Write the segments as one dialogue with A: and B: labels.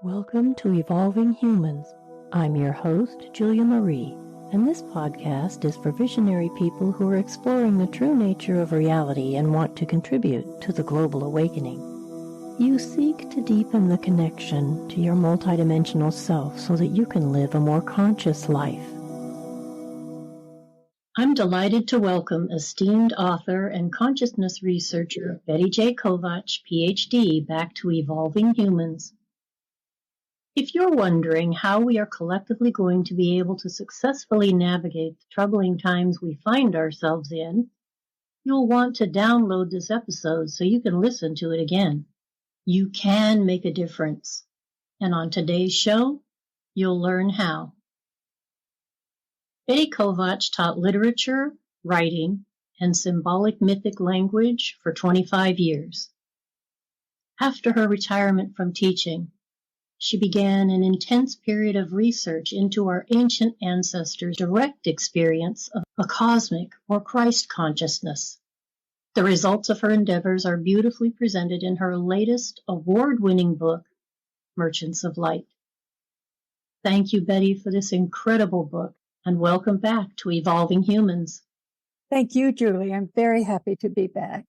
A: Welcome to Evolving Humans. I'm your host, Julia Marie, and this podcast is for visionary people who are exploring the true nature of reality and want to contribute to the global awakening. You seek to deepen the connection to your multidimensional self so that you can live a more conscious life. I'm delighted to welcome esteemed author and consciousness researcher Betty J. Kovacs, PhD, back to Evolving Humans. If you're wondering how we are collectively going to be able to successfully navigate the troubling times we find ourselves in, you'll want to download this episode so you can listen to it again. You can make a difference. And on today's show, you'll learn how. Betty Kovacs taught literature, writing, and symbolic mythic language for 25 years. After her retirement from teaching, she began an intense period of research into our ancient ancestors' direct experience of a cosmic or Christ consciousness. The results of her endeavors are beautifully presented in her latest award-winning book, Merchants of Light. Thank you, Betty, for this incredible book, and welcome back to Evolving Humans.
B: Thank you, Julie. I'm very happy to be back.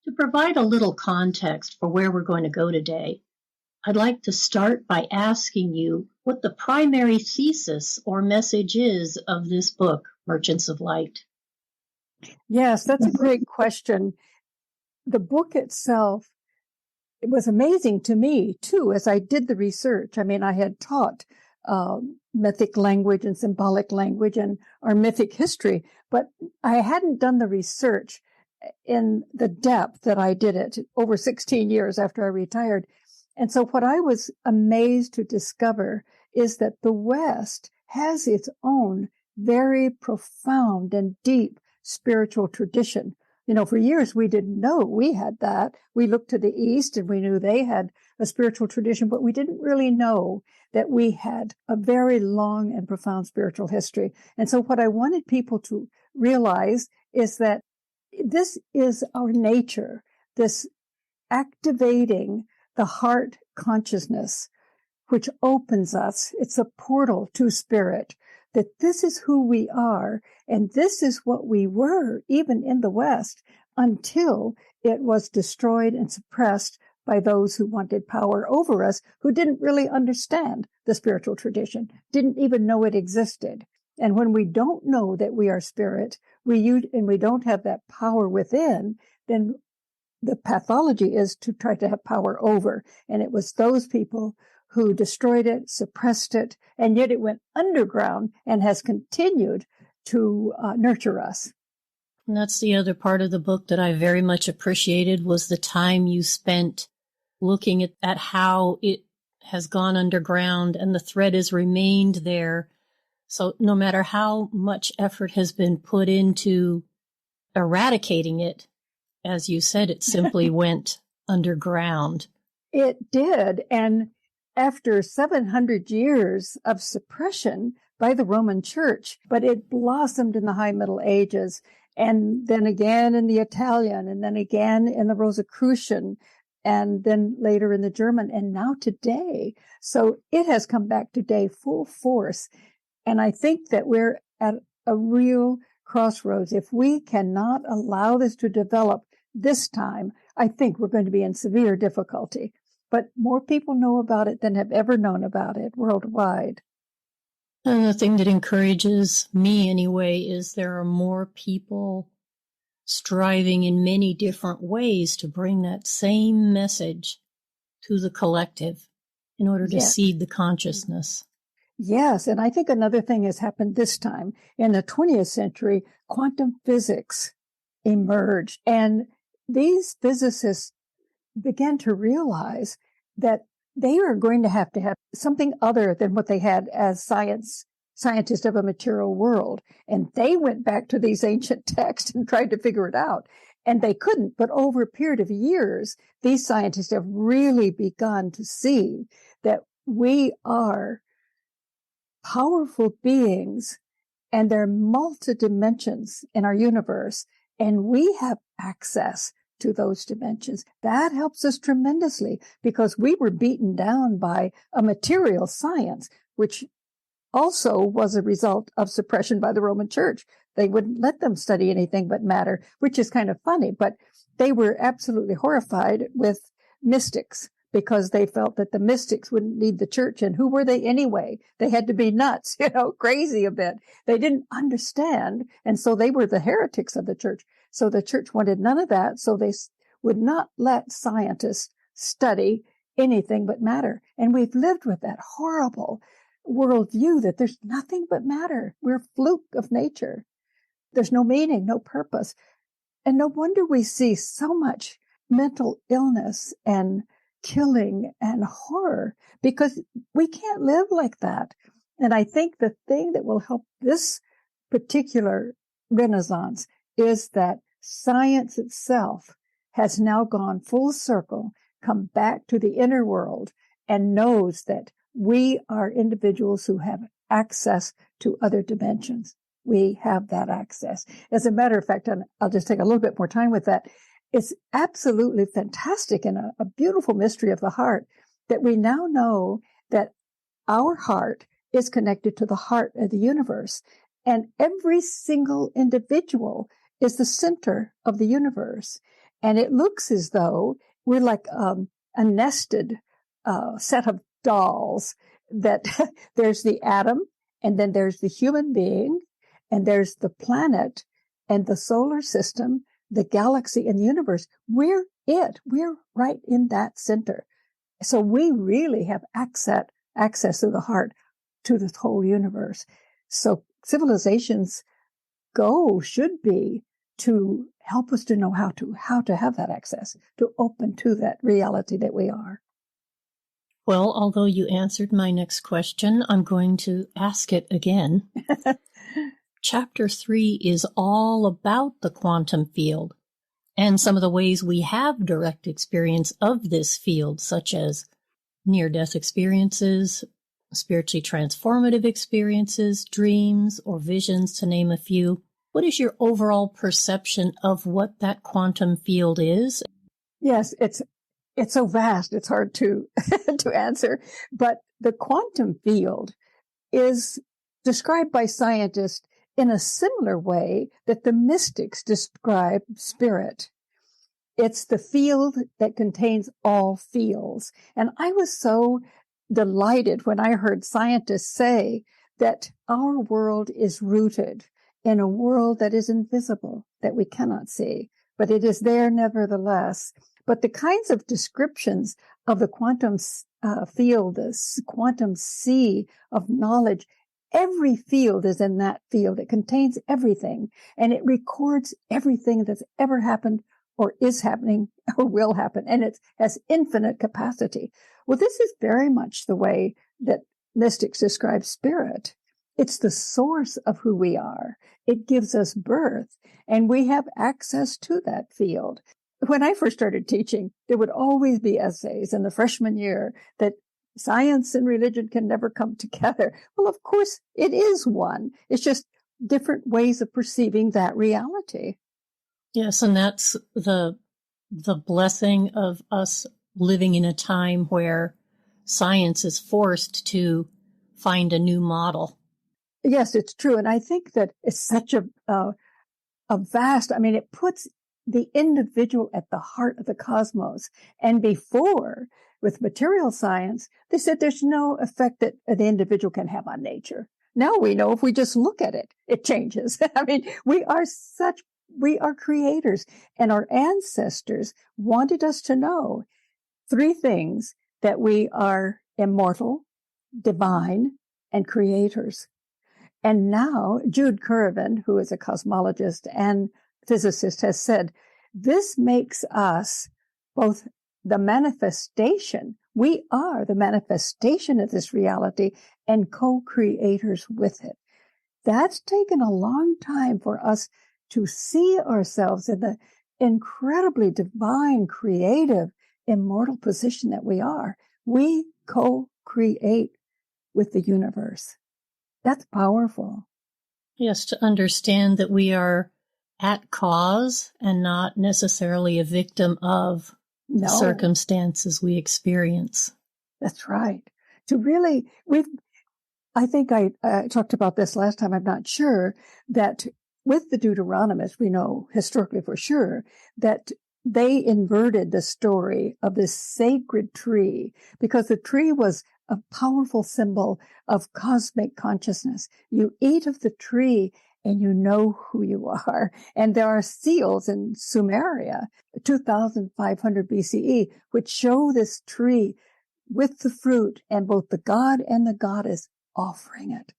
A: To provide a little context for where we're going to go today, I'd like to start by asking you what the primary thesis or message is of this book, Merchants of Light.
B: Yes, that's a great question. The book itself, it was amazing to me, too, as I did the research. I mean, I had taught mythic language and symbolic language and our mythic history, but I hadn't done the research in the depth that I did it over 16 years after I retired. And so what I was amazed to discover is that the West has its own very profound and deep spiritual tradition. You know, for years we didn't know we had that. We looked to the East and we knew they had a spiritual tradition, but we didn't really know that we had a very long and profound spiritual history. And so what I wanted people to realize is that this is our nature, this activating the heart consciousness, which opens us. It's a portal to spirit, that this is who we are, and this is what we were, even in the West, until it was destroyed and suppressed by those who wanted power over us, who didn't really understand the spiritual tradition, didn't even know it existed. And when we don't know that we are spirit, and we don't have that power within, then the pathology is to try to have power over. And it was those people who destroyed it, suppressed it, and yet it went underground and has continued to nurture us.
A: And that's the other part of the book that I very much appreciated, was the time you spent looking at how it has gone underground and the thread has remained there. So no matter how much effort has been put into eradicating it, as you said, it simply went underground.
B: It did. And after 700 years of suppression by the Roman Church, but it blossomed in the High Middle Ages, and then again in the Italian, and then again in the Rosicrucian, and then later in the German, and now today. So it has come back today full force. And I think that we're at a real crossroads. If we cannot allow this to develop this time, I think we're going to be in severe difficulty. But more people know about it than have ever known about it worldwide.
A: And the thing that encourages me anyway is there are more people striving in many different ways to bring that same message to the collective in order to seed the consciousness.
B: Yes, and I think another thing has happened this time. In the 20th century, quantum physics emerged, and these physicists began to realize that they are going to have something other than what they had as scientists of a material world. And they went back to these ancient texts and tried to figure it out. And they couldn't. But over a period of years, these scientists have really begun to see that we are powerful beings, and there are multi-dimensions in our universe, and we have access to those dimensions. That helps us tremendously because we were beaten down by a material science, which also was a result of suppression by the Roman Church. They wouldn't let them study anything but matter, which is kind of funny, but they were absolutely horrified with mystics because they felt that the mystics wouldn't lead the church. And who were they anyway? They had to be nuts, crazy a bit. They didn't understand. And so they were the heretics of the church. So the church wanted none of that. So they would not let scientists study anything but matter. And we've lived with that horrible worldview that there's nothing but matter. We're a fluke of nature. There's no meaning, no purpose. And no wonder we see so much mental illness and killing and horror because we can't live like that. And I think the thing that will help this particular renaissance is that science itself has now gone full circle, come back to the inner world, and knows that we are individuals who have access to other dimensions. We have that access. As a matter of fact, and I'll just take a little bit more time with that, it's absolutely fantastic and a beautiful mystery of the heart that we now know that our heart is connected to the heart of the universe. And every single individual is the center of the universe. And it looks as though we're like a nested set of dolls that there's the atom, and then there's the human being, and there's the planet and the solar system, the galaxy and the universe. We're it. We're right in that center. So we really have access to the heart, to the whole universe. So civilization's goal should be to help us to know how to have that access, to open to that reality that we are.
A: Well, although you answered my next question, I'm going to ask it again. Chapter 3 is all about the quantum field and some of the ways we have direct experience of this field, such as near-death experiences, spiritually transformative experiences, dreams, or visions, to name a few. What is your overall perception of what that quantum field is?
B: Yes, it's so vast, it's hard to to answer. But the quantum field is described by scientists in a similar way that the mystics describe spirit. It's the field that contains all fields. And I was so delighted when I heard scientists say that our world is rooted in a world that is invisible, that we cannot see, but it is there nevertheless. But the kinds of descriptions of the quantum field, this quantum sea of knowledge, every field is in that field. It contains everything, and it records everything that's ever happened or is happening or will happen, and it has infinite capacity. Well, this is very much the way that mystics describe spirit. It's the source of who we are. It gives us birth, and we have access to that field. When I first started teaching, there would always be essays in the freshman year that science and religion can never come together. Well, of course, it is one. It's just different ways of perceiving that reality.
A: Yes, and that's the blessing of us living in a time where science is forced to find a new model.
B: Yes, it's true. And I think that it's such a vast, it puts the individual at the heart of the cosmos. And before, with material science, they said there's no effect that the individual can have on nature. Now we know if we just look at it, it changes. We are creators, and our ancestors wanted us to know 3 things: that we are immortal, divine, and creators. And now Jude Currivan, who is a cosmologist and physicist, has said, this makes us both the manifestation. We are the manifestation of this reality and co-creators with it. That's taken a long time for us to see ourselves in the incredibly divine, creative, immortal position that we are. We co-create with the universe. That's powerful.
A: Yes, to understand that we are at cause and not necessarily a victim of the
B: No,
A: circumstances we experience.
B: that's right. I think I talked about this last time, I'm not sure, that with the Deuteronomists, we know historically for sure that they inverted the story of this sacred tree because the tree was a powerful symbol of cosmic consciousness. You eat of the tree and you know who you are. And there are seals in Sumeria, 2500 BCE, which show this tree with the fruit and both the god and the goddess offering it.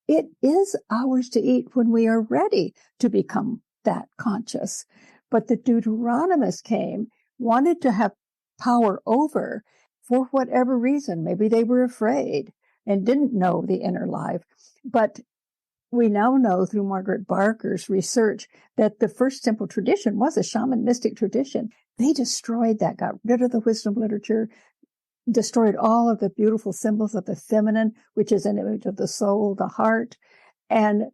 B: It is ours to eat when we are ready to become that conscious. But the Deuteronomists came, wanted to have power over for whatever reason. Maybe they were afraid and didn't know the inner life. But we now know through Margaret Barker's research that the first temple tradition was a shaman mystic tradition. They destroyed that, got rid of the wisdom literature, destroyed all of the beautiful symbols of the feminine, which is an image of the soul, the heart. And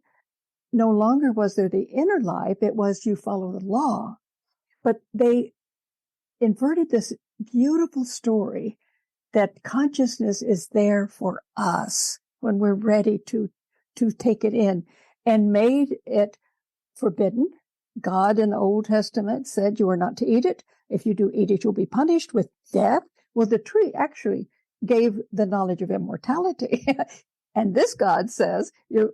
B: no longer was there the inner life. It was you follow the law. But they inverted this beautiful story that consciousness is there for us when we're ready to take it in, and made it forbidden. God in the Old Testament said you are not to eat it. If you do eat it, you'll be punished with death. Well, the tree actually gave the knowledge of immortality. And this God says, you'll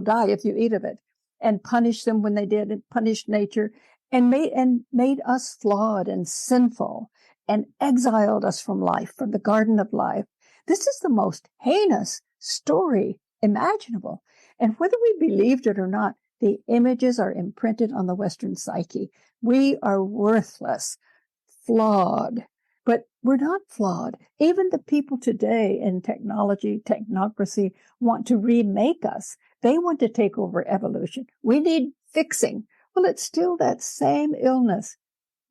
B: die if you eat of it, and punish them when they did, and punished nature, and made us flawed and sinful, and exiled us from life, from the garden of life. This is the most heinous story imaginable. And whether we believed it or not, the images are imprinted on the Western psyche. We are worthless, flawed. But we're not flawed. Even the people today in technology, technocracy, want to remake us. They want to take over evolution. We need fixing. Well, it's still that same illness.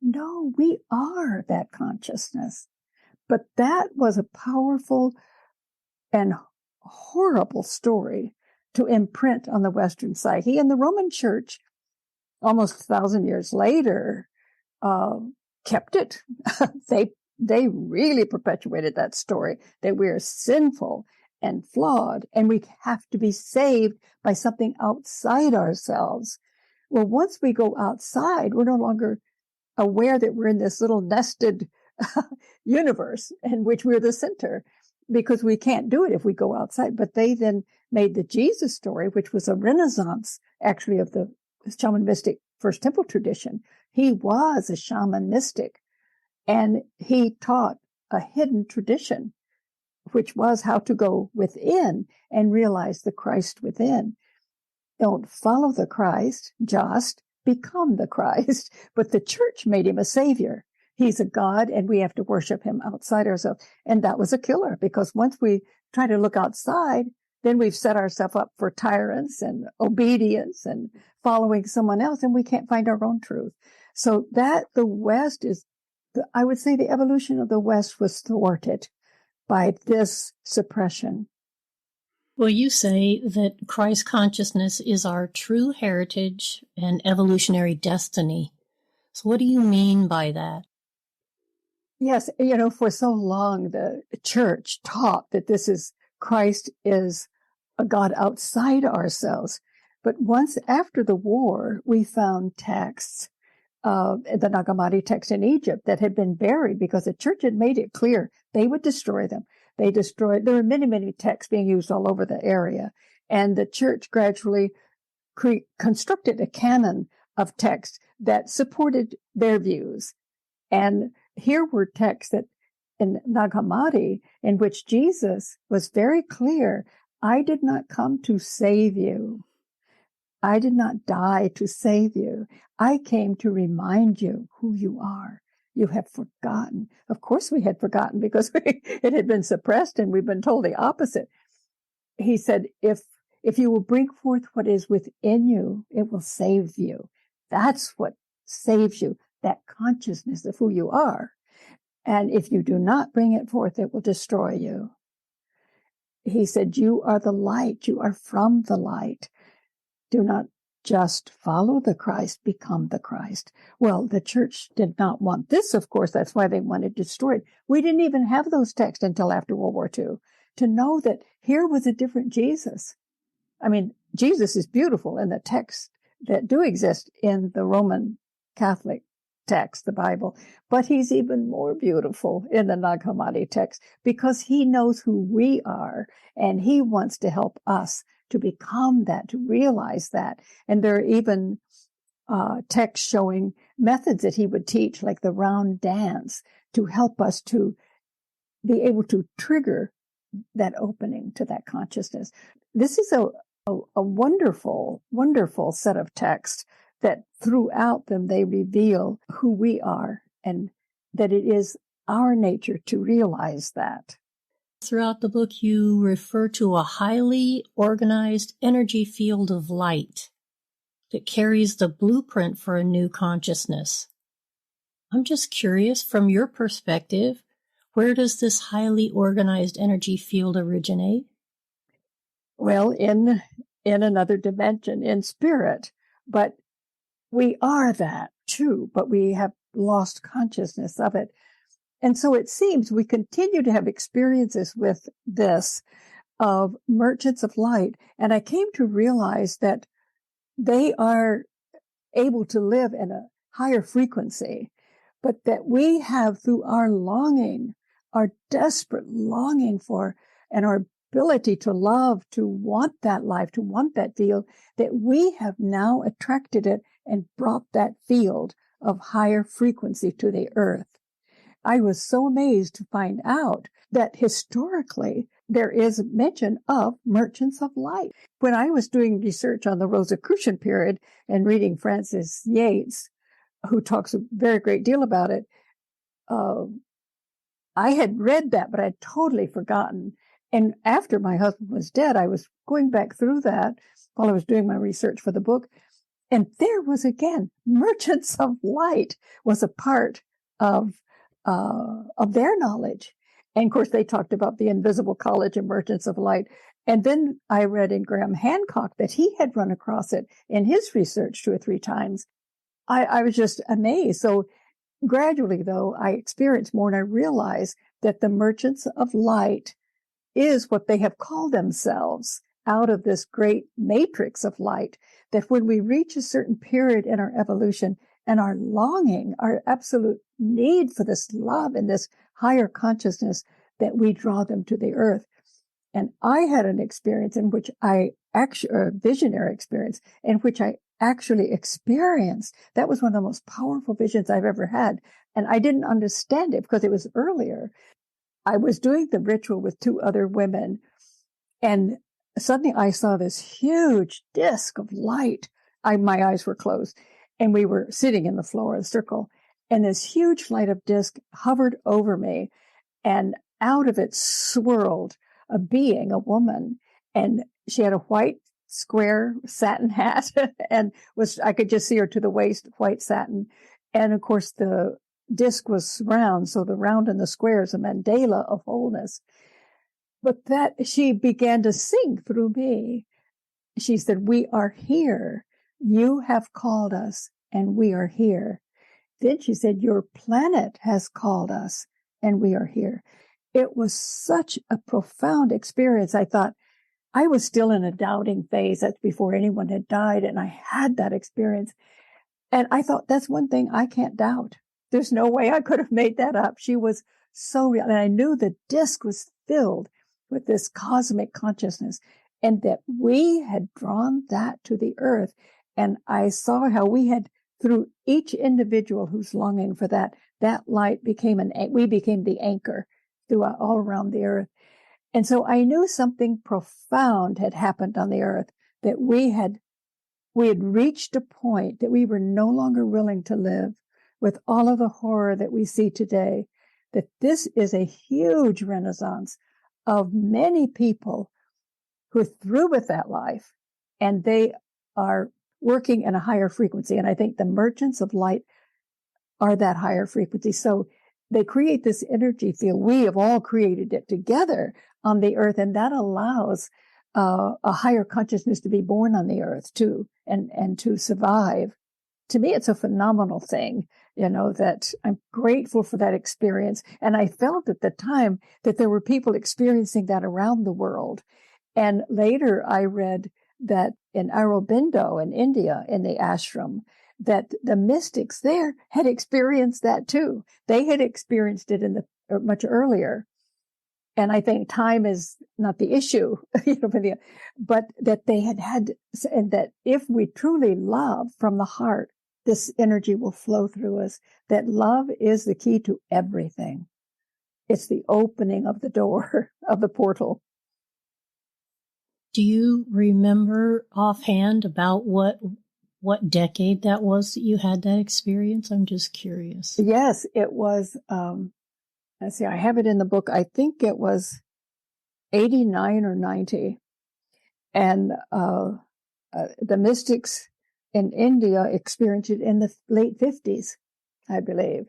B: No, we are that consciousness. But that was a powerful and horrible story to imprint on the Western psyche. And the Roman Church, almost 1,000 years later, kept it. They really perpetuated that story, that we are sinful and flawed, and we have to be saved by something outside ourselves. Well, once we go outside, we're no longer aware that we're in this little nested universe in which we're the center, because we can't do it if we go outside. But they then made the Jesus story, which was a renaissance, actually, of the shaman mystic First Temple tradition. He was a shaman mystic, and he taught a hidden tradition, which was how to go within and realize the Christ within. Don't follow the Christ, just become the Christ. But the church made him a savior. He's a God, and we have to worship him outside ourselves. And that was a killer, because once we try to look outside, then we've set ourselves up for tyrants and obedience and following someone else, and we can't find our own truth. So that the West is, I would say the evolution of the West was thwarted by this suppression.
A: Well, you say that Christ consciousness is our true heritage and evolutionary destiny. So what do you mean by that?
B: Yes, for so long the church taught that Christ is a God outside ourselves. But once after the war, we found texts, the Nag Hammadi text in Egypt, that had been buried because the church had made it clear they would destroy them. There were many, many texts being used all over the area. And the church gradually constructed a canon of texts that supported their views. And here were texts that in Nag Hammadi, in which Jesus was very clear, I did not come to save you. I did not die to save you. I came to remind you who you are. You have forgotten. Of course we had forgotten, because it had been suppressed and we've been told the opposite. He said, if you will bring forth what is within you, it will save you. That's what saves you, that consciousness of who you are. And if you do not bring it forth, it will destroy you. He said, you are the light. You are from the light. Do not just follow the Christ, become the Christ. Well, the church did not want this, of course. That's why they wanted to destroy it. We didn't even have those texts until after World War II to know that here was a different Jesus. I mean, Jesus is beautiful in the texts that do exist in the Roman Catholic text, the Bible, but he's even more beautiful in the Nag Hammadi text because he knows who we are and he wants to help us to become that, to realize that. And there are even texts showing methods that he would teach, like the round dance, to help us to be able to trigger that opening to that consciousness. This is a wonderful, wonderful set of texts that throughout them they reveal who we are and that it is our nature to realize that.
A: Throughout the book, you refer to a highly organized energy field of light that carries the blueprint for a new consciousness. I'm just curious, from your perspective, where does this highly organized energy field originate?
B: Well, in another dimension, in spirit, but we are that too, but we have lost consciousness of it. And so it seems we continue to have experiences with this of merchants of light. And I came to realize that they are able to live in a higher frequency, but that we have, through our longing, our desperate longing for, and our ability to love, to want that life, to want that field, that we have now attracted it and brought that field of higher frequency to the earth. I was so amazed to find out that historically there is mention of merchants of light. When I was doing research on the Rosicrucian period and reading Francis Yates, who talks a very great deal about it, I had read that, but I'd totally forgotten. And after my husband was dead, I was going back through that while I was doing my research for the book. And there was again, merchants of light was a part of their knowledge. And of course, they talked about the Invisible College of Merchants of Light. And then I read in Graham Hancock that he had run across it in his research 2 or 3 times. I was just amazed. So gradually, though, I experienced more and I realized that the merchants of light is what they have called themselves out of this great matrix of light, that when we reach a certain period in our evolution and our longing, our absolute need for this love and this higher consciousness, that we draw them to the earth. And I had an experience in which a visionary experience in which I actually experienced. That was one of the most powerful visions I've ever had. And I didn't understand it because it was earlier. I was doing the ritual with 2 other women, and suddenly I saw this huge disc of light. My eyes were closed, and we were sitting in the floor of the circle, and this huge light of disc hovered over me, and out of it swirled a being, a woman, and she had a white square satin hat, and I could just see her to the waist, white satin, and of course the disc was round, so the round and the square is a mandala of wholeness. But that she began to sing through me. She said, "We are here. You have called us, and we are here." Then she said, "Your planet has called us, and we are here." It was such a profound experience. I thought, I was still in a doubting phase. That's before anyone had died, and I had that experience. And I thought, that's one thing I can't doubt. There's no way I could have made that up. She was so real. And I knew the disc was filled with this cosmic consciousness and that we had drawn that to the earth. And I saw how we had, through each individual who's longing for that light we became the anchor throughout all around the earth. And so I knew something profound had happened on the earth, that we had reached a point that we were no longer willing to live with all of the horror that we see today, that this is a huge renaissance of many people who are through with that life, and they are working in a higher frequency. And I think the merchants of light are that higher frequency. So they create this energy field. We have all created it together on the earth, and that allows a higher consciousness to be born on the earth too. and to survive. To me, it's a phenomenal thing, that I'm grateful for that experience. And I felt at the time that there were people experiencing that around the world. And later I read that in Aurobindo in India, in the ashram, that the mystics there had experienced that too. They had experienced it much earlier. And I think time is not the issue, but that they had, and that if we truly love from the heart, this energy will flow through us, that love is the key to everything. It's the opening of the door, of the portal.
A: Do you remember offhand about what decade that was that you had that experience? I'm just curious.
B: Yes, it was, let's see, I have it in the book. I think it was 89 or 90. And the mystics in India experienced it in the late 50s, I believe.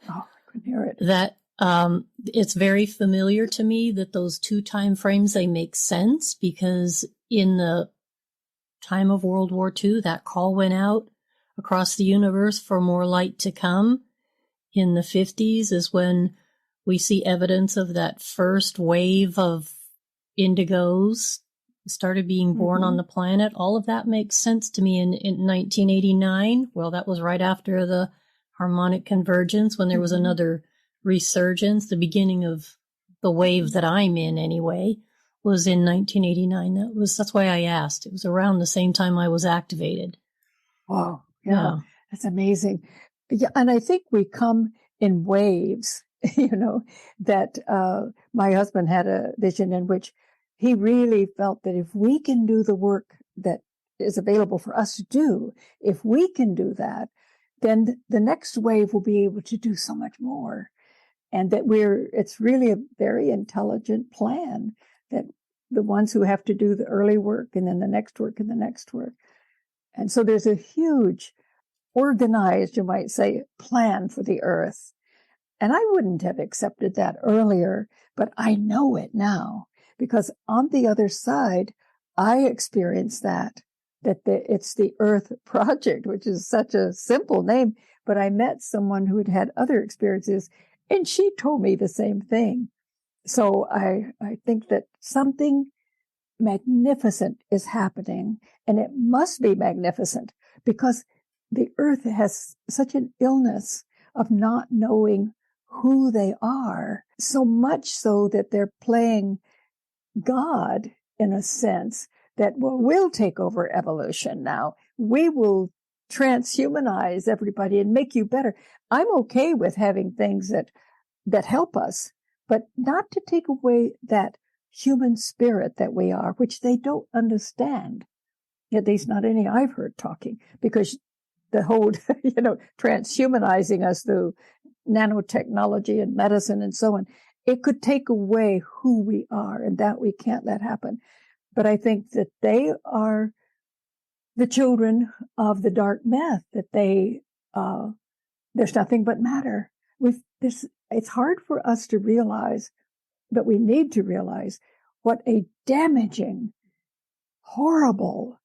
B: Oh, I couldn't hear it.
A: That it's very familiar to me that those two time frames, they make sense, because in the time of World War II, that call went out across the universe for more light to come. In the 50s is when we see evidence of that first wave of indigos started being born on the planet. All of that makes sense to me. In 1989, well, that was right after the harmonic convergence, when there was another resurgence. The beginning of the wave that I'm in, anyway, was in 1989. That's why I asked. It was around the same time I was activated.
B: Wow. Yeah. That's amazing. Yeah, and I think we come in waves, that my husband had a vision in which he really felt that if we can do the work that is available for us to do, if we can do that, then the next wave will be able to do so much more. And that it's really a very intelligent plan, that the ones who have to do the early work and then the next work and the next work. And so there's a huge organized, you might say, plan for the earth. And I wouldn't have accepted that earlier, but I know it now, because on the other side, I experienced that it's the Earth Project, which is such a simple name, but I met someone who had had other experiences, and she told me the same thing. So I think that something magnificent is happening, and it must be magnificent, because the earth has such an illness of not knowing who they are, so much so that they're playing God in a sense that, well, we'll take over evolution now. We will transhumanize everybody and make you better. I'm okay with having things that help us, but not to take away that human spirit that we are, which they don't understand. At least not any I've heard talking, because the whole, transhumanizing us through nanotechnology and medicine and so on, it could take away who we are, and that we can't let happen. But I think that they are the children of the dark myth, that there's nothing but matter. It's hard for us to realize, but we need to realize what a damaging, horrible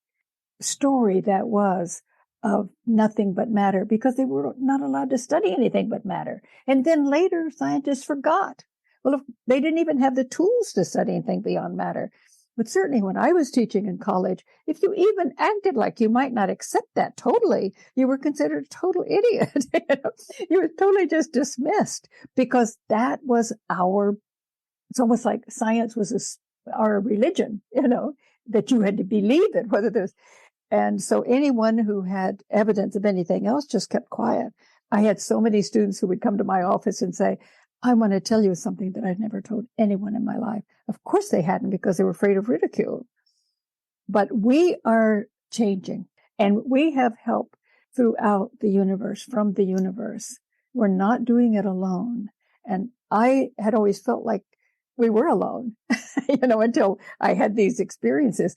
B: story that was of nothing but matter, because they were not allowed to study anything but matter. And then later scientists forgot. Well, if they didn't even have the tools to study anything beyond matter. But certainly when I was teaching in college, if you even acted like you might not accept that totally, you were considered a total idiot. You were totally just dismissed, because that was it's almost like science was our religion, that you had to believe it, whether there's. And so anyone who had evidence of anything else just kept quiet. I had so many students who would come to my office and say, I want to tell you something that I'd never told anyone in my life. Of course they hadn't, because they were afraid of ridicule. But we are changing, and we have help throughout the universe, from the universe. We're not doing it alone. And I had always felt like we were alone, until I had these experiences.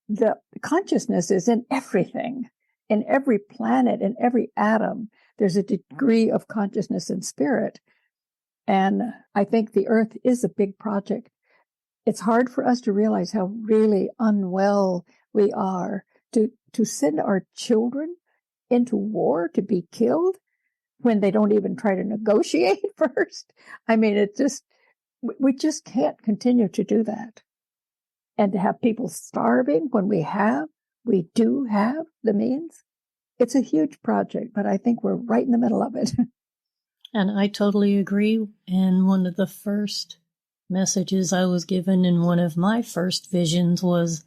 B: The consciousness is in everything, in every planet, in every atom. There's a degree of consciousness and spirit. And I think the earth is a big project. It's hard for us to realize how really unwell we are to send our children into war to be killed when they don't even try to negotiate first. I mean, we just can't continue to do that. And to have people starving when we do have the means. It's a huge project, but I think we're right in the middle of it.
A: And I totally agree. And one of the first messages I was given in one of my first visions was,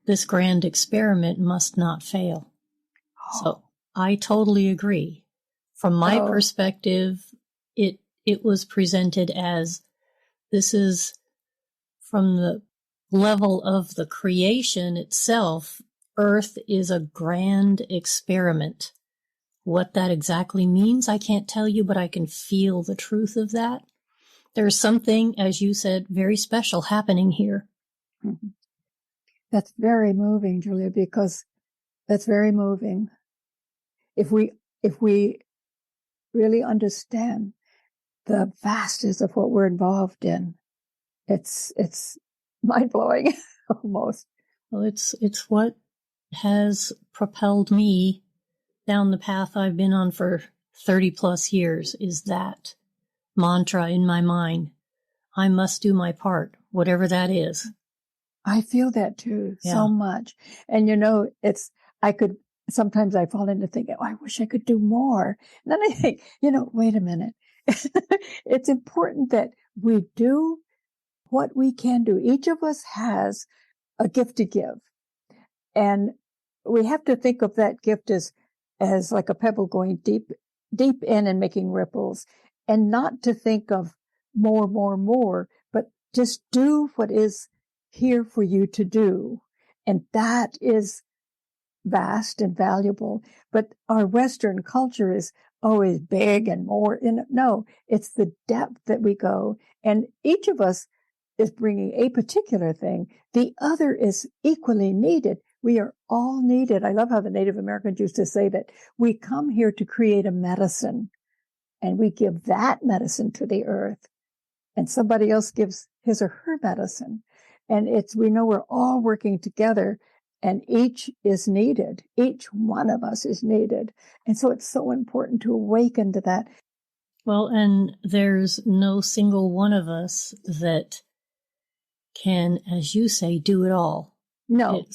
A: this grand experiment must not fail. Oh. So I totally agree. From my perspective, it was presented as, this is from the level of the creation itself, Earth is a grand experiment. What that exactly means, I can't tell you, but I can feel the truth of that. There's something, as you said, very special happening here.
B: Mm-hmm. That's very moving, Julia, because that's very moving. If we really understand the vastness of what we're involved in, it's mind-blowing almost.
A: Well, it's what has propelled me down the path I've been on for 30 plus years, is that mantra in my mind. I must do my part, whatever that is.
B: I feel that too, so much. And sometimes I fall into thinking, I wish I could do more. And then I think, wait a minute. It's important that we do what we can do. Each of us has a gift to give. And we have to think of that gift as like a pebble going deep in and making ripples, and not to think of more, but just do what is here for you to do. And that is vast and valuable. But our Western culture is always big and more. No, it's the depth that we go. And each of us is bringing a particular thing. The other is equally needed. We are all needed. I love how the Native Americans used to say that we come here to create a medicine, and we give that medicine to the earth, and somebody else gives his or her medicine. And we know we're all working together, and each is needed. Each one of us is needed. And so it's so important to awaken to that.
A: Well, and there's no single one of us that can, as you say, do it all.
B: No.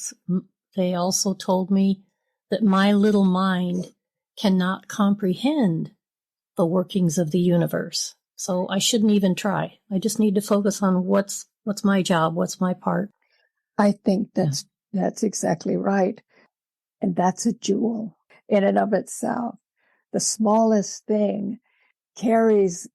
A: They also told me that my little mind cannot comprehend the workings of the universe. So I shouldn't even try. I just need to focus on what's my job, what's my part.
B: I think that's exactly right. And that's a jewel in and of itself. The smallest thing carries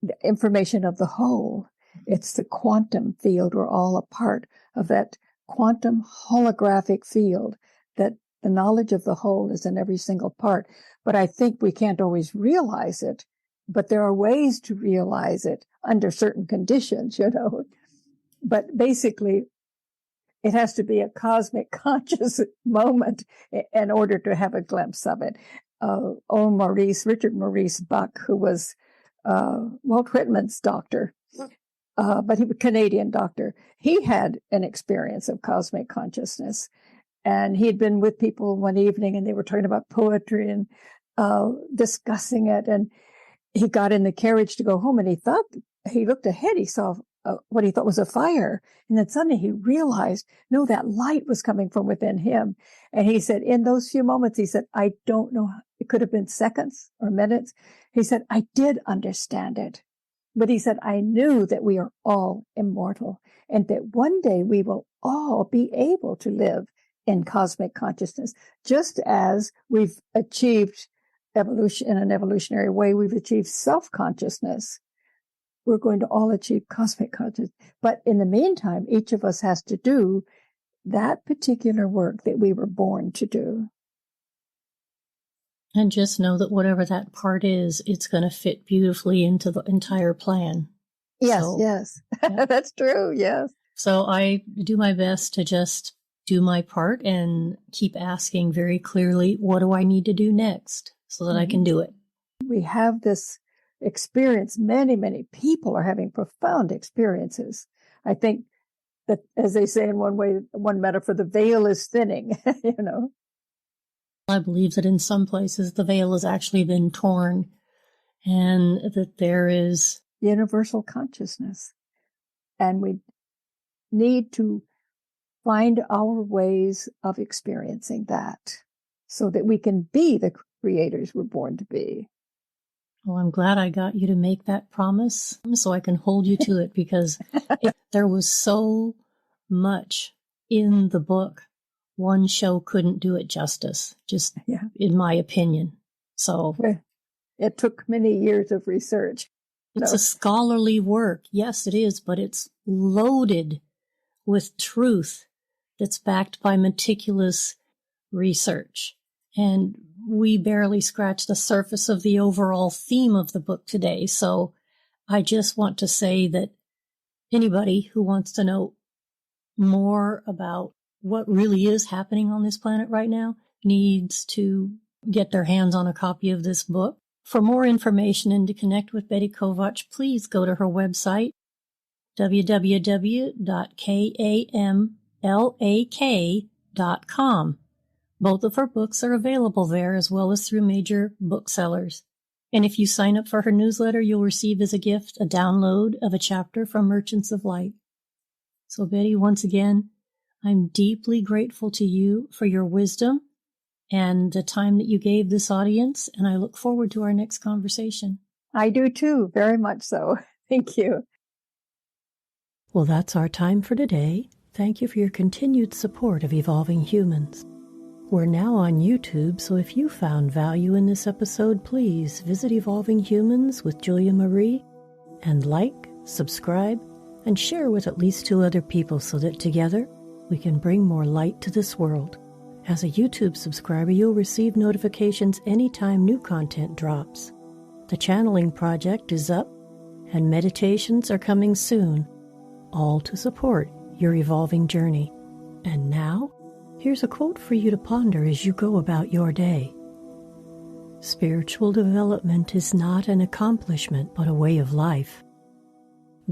B: the information of the whole. It's the quantum field. We're all a part of that quantum holographic field, that the knowledge of the whole is in every single part. But I think we can't always realize it. But there are ways to realize it under certain conditions, But basically, it has to be a cosmic conscious moment in order to have a glimpse of it. Richard Maurice Buck, who was Walt Whitman's doctor, but he was a Canadian doctor. He had an experience of cosmic consciousness. And he'd been with people one evening, and they were talking about poetry and discussing it. And he got in the carriage to go home, and he looked ahead. He saw what he thought was a fire. And then suddenly he realized, no, that light was coming from within him. And he said, in those few moments, he said, I don't know, it could have been seconds or minutes. He said, I did understand it. But he said, I knew that we are all immortal, and that one day we will all be able to live in cosmic consciousness, just as we've achieved evolution in an evolutionary way. We've achieved self-consciousness. We're going to all achieve cosmic consciousness. But in the meantime, each of us has to do that particular work that we were born to do.
A: And just know that whatever that part is, it's going to fit beautifully into the entire plan.
B: Yes, yes. Yeah. That's true, yes.
A: So I do my best to just do my part and keep asking very clearly, what do I need to do next so that I can do it?
B: We have this experience. Many, many people are having profound experiences. I think that, as they say in one metaphor, the veil is thinning, you know.
A: I believe that in some places the veil has actually been torn, and that there is
B: universal consciousness. And we need to find our ways of experiencing that so that we can be the creators we're born to be.
A: Well, I'm glad I got you to make that promise so I can hold you to it, because there was so much in the book. One show couldn't do it justice, just in my opinion. So
B: it took many years of research.
A: It's a scholarly work. Yes, it is, but it's loaded with truth that's backed by meticulous research. And we barely scratched the surface of the overall theme of the book today. So I just want to say that anybody who wants to know more about what really is happening on this planet right now needs to get their hands on a copy of this book. For more information and to connect with Betty Kovacs, please go to her website, www.kamlak.com. Both of her books are available there, as well as through major booksellers. And if you sign up for her newsletter, you'll receive as a gift a download of a chapter from Merchants of Light. So Betty, once again, I'm deeply grateful to you for your wisdom and the time that you gave this audience, and I look forward to our next conversation.
B: I do too, very much so. Thank you.
A: Well, that's our time for today. Thank you for your continued support of Evolving Humans. We're now on YouTube, so if you found value in this episode, please visit Evolving Humans with Julia Marie and like, subscribe, and share with at least 2 other people so that together we can bring more light to this world. As a YouTube subscriber, you'll receive notifications anytime new content drops. The channeling project is up, and meditations are coming soon, all to support your evolving journey. And now, here's a quote for you to ponder as you go about your day. Spiritual development is not an accomplishment, but a way of life.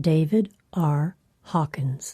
A: David R. Hawkins.